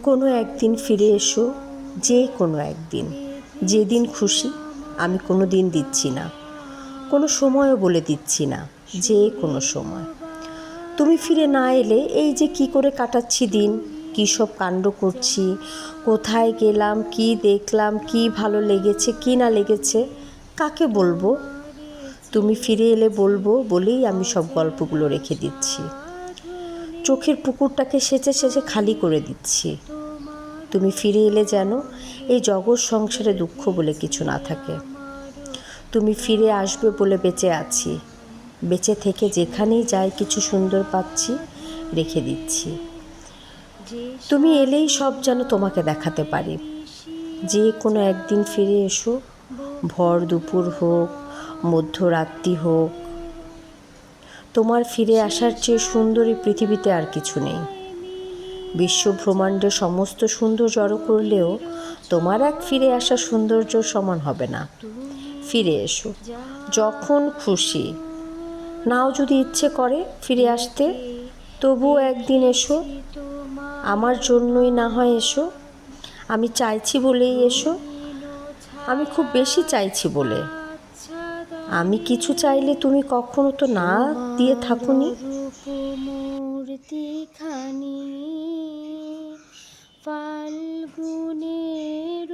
কোনো একদিন ফিরে এসো, যে কোনো একদিন, যেদিন খুশি। আমি কোনো দিন দিচ্ছি না, কোনো সময়ও বলে দিচ্ছি না, যে কোনো সময়। তুমি ফিরে না এলে এই যে কি করে কাটাচ্ছি দিন, কী সব কাণ্ড করছি, কোথায় গেলাম, কি দেখলাম, কি ভালো লেগেছে কি না লেগেছে, কাকে বলবো? তুমি ফিরে এলে বলবো বলেই আমি সব গল্পগুলো রেখে দিচ্ছি। চোখের পুকুরটাকে সেচে সেচে খালি করে দিচ্ছি। তুমি ফিরে এলে যেন এই জগৎ সংসারে দুঃখ বলে কিছু না থাকে। তুমি ফিরে আসবে বলে বেঁচে আছি, বেঁচে থেকে যেখানেই যাই কিছু সুন্দর পাচ্ছি রেখে দিচ্ছি। তুমি এলেই সব যেন তোমাকে দেখাতে পারি। যে কোনো একদিন ফিরে এসো, ভর দুপুর হোক, মধ্যরাত্রি হোক। তোমার ফিরে আসার চেয়ে সুন্দরী পৃথিবীতে আর কিছু নেই। বিশ্ব ব্রহ্মাণ্ডে সমস্ত সুন্দর জড়ো করলেও তোমার এক ফিরে আসা সৌন্দর্য সমান হবে না। ফিরে এসো যখন খুশি। নাও যদি ইচ্ছে করে ফিরে আসতে, তবুও একদিন এসো। আমার জন্যই না হয় এসো, আমি চাইছি বলেই এসো। আমি খুব বেশি চাইছি বলে। আমি কিছু চাইলে তুমি কখনো তো না দিয়ে থাকুনি। মূর্তিখানি ফাল্গুনের